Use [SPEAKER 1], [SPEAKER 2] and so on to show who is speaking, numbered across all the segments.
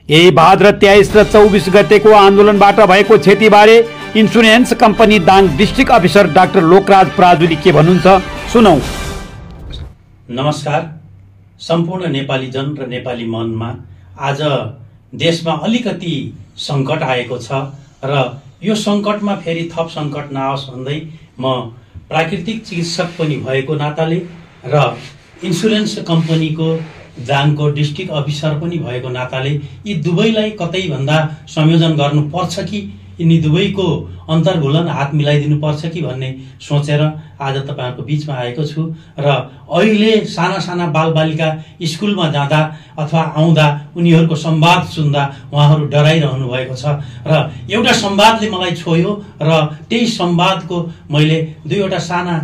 [SPEAKER 1] यही भाद्र 23 र 24 गतेको आन्दोलनबाट भएको क्षतिबारे insurance company Dang district officer doctor Lokraj Parajuli के भन्नुहुन्छ सुनौ।
[SPEAKER 2] नमस्कार। सम्पूर्ण नेपाली जन र नेपाली मनमा आज देशमा अलिकति संकट आएको छ र यो संकटमा फेरि थप संकट नआओस् भन्दै म प्राकृतिक चिकित्सक पनि भएको नाताले र इन्सुरेन्स कम्पनीको दाङको डिस्ट्रिक्ट अफिसर पनि भएको नाताले यी दुवैलाई कतै भन्दा संयोजन गर्नुपर्छ कि यिनी दुवैको अन्तर्घुलन हात मिलाइदिनु पर्छ कि भन्ने सोचेर आज तपाईहरुको बीचमा आएको छु। र अहिले साना साना बालबालिका स्कुलमा जाँदा अथवा आउँदा उनीहरूको संवाद सुन्दा उहाँहरू डराइरहनु भएको छ र एउटा संवादले मलाई छोयो र त्यही संवादको मैले दुईवटा साना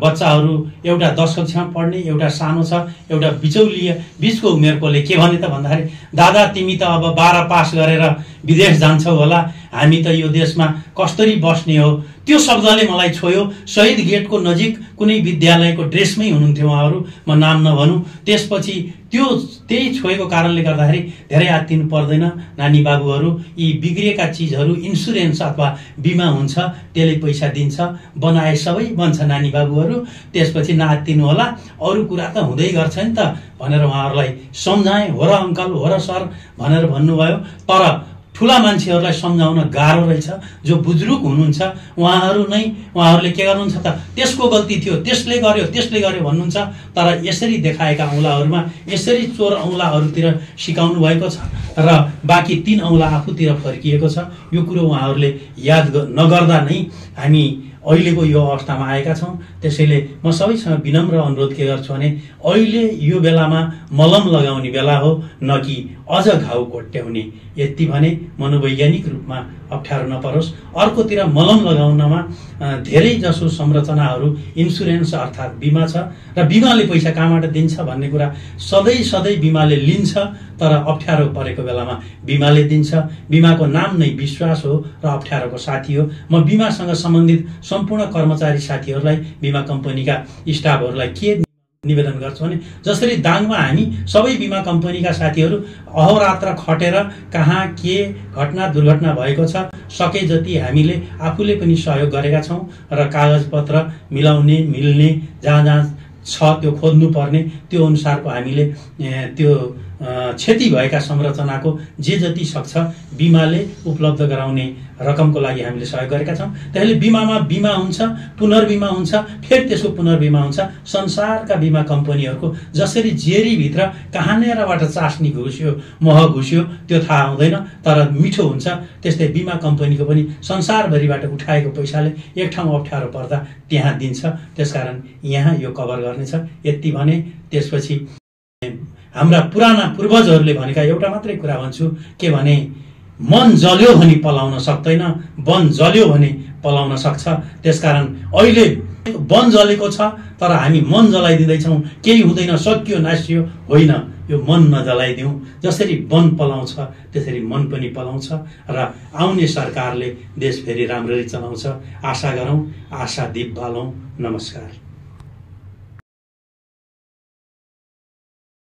[SPEAKER 2] बच्चाहरू, एउटा 10 कक्षामा पढ्ने, एउटा सानो छ, एउटा बिचौलिया बीचको उमेरकोले के भने त भन्दाखेरि, दादा तिमी त अब 12 पास गरेर विदेश जान्छौ होला, हामी त यो देशमा कसरी बस्ने हो। त्यो शब्दले मलाई छोयो। शहीद गेटको नजिक कुनै विद्यालयको ड्रेसमै हुनुहुन्थ्यो उहाँहरू, म नाम नभनौं। त्यसपछि त्यही छोएको कारणले गर्दाखेरि धेरै आत्तिनु पर्दैन नानी बाबुहरू। यी बिग्रिएका चीजहरू इन्सुरेन्स अथवा बिमा हुन्छ, त्यसले पैसा दिन्छ, बनाए सबै बन्छ नानी बाबुहरू। त्यसपछि नआत्तिनु होला, अरू कुरा त हुँदै गर्छ नि त भनेर उहाँहरूलाई सम्झाएँ। हो र अङ्कल, हो र सर भनेर भन्नुभयो। तर ठूला मान्छेहरूलाई सम्झाउन गाह्रो रहेछ। जो बुजुर्ग हुनुहुन्छ उहाँहरूले के गर्नुहुन्छ त, त्यसको गल्ती थियो, त्यसले गर्यो भन्नुहुन्छ। तर यसरी देखाएका औँलाहरूमा यसरी चोर औँलाहरूतिर सिकाउनु भएको छ र बाँकी 3 औँला आफूतिर फर्किएको छ। यो कुरो उहाँहरूले याद नगर्दा नै हामी अहिलेको यो अवस्थामा आएका छौं। त्यसैले म सबैसँग विनम्र अनुरोध के गर्छु भने अहिले यो बेलामा मलम लगाउने बेला हो, न कि अझ घाउ कोट्याउने। यति भने मनोवैज्ञानिक रूपमा अप्ठ्यारो नपरोस्। अर्कोतिर मलम लगाउनमा धेरै जसो संरचनाहरू इन्सुरेन्स अर्थात् बिमा छ र बिमाले पैसा कहाँबाट दिन्छ भन्ने कुरा सधैँ बिमाले लिन्छ, तर अप्ठ्यारो परेको बेलामा बिमाले दिन्छ। बिमाको नाम नै विश्वास हो र अप्ठ्यारोको साथी हो। म बिमासँग सम्बन्धित सम्पूर्ण कर्मचारी साथीहरूलाई, बिमा कम्पनीका स्टाफहरूलाई के निवेदन गर्छु भने, जसरी दाङमा हामी सबै बिमा कम्पनीका साथीहरू अहोरात्र खटेर कहाँ के घटना दुर्घटना भएको छ सके जति हामीले आफूले पनि सहयोग गरेका छौं र कागजपत्र मिलाउने मिल्ने जहाँ छ त्यो खोज्नु पर्ने त्यो अनुसारको हामीले त्यो क्षति भएका संरचनाको जे जति सक्छ बिमाले उपलब्ध गराउने रकमको लागि हामीले सहयोग गरेका छौं। त्यसैले बिमामा बिमा हुन्छ, पुनर्बिमा हुन्छ, फेरि त्यसको पुनर्बिमा हुन्छ। संसारका बिमा कम्पनीहरूको जसरी जेरी भित्र कहाँनेरबाट चास्नी घुस्यो, मह घुस्यो त्यो थाहा हुँदैन, तर मिठो हुन्छ। त्यस्तै बिमा कम्पनीको पनि संसारभरिबाट उठाएको पैसाले एक ठाउँ अप्ठ्यारो पर्दा त्यहाँ दिन्छ। त्यसकारण यहाँ यो कभर गर्नेछ। यति भने त्यसपछि हाम्रा पुराना पूर्वजहरूले भनेका एउटा मात्रै कुरा भन्छु, के भने मन जल्यो भने पलाउन सक्दैन, वन जल्यो भने पलाउन सक्छ। त्यसकारण अहिले वन जलेको छ तर हामी मन जलाइदिँदैछौँ, केही हुँदैन, सकियो नासियो होइन। यो मन नजलाइदिउँ। जसरी वन पलाउँछ त्यसरी मन पनि पलाउँछ र आउने सरकारले देश फेरि राम्ररी चलाउँछ। आशा गरौँ, आशा दीप बालौँ। नमस्कार।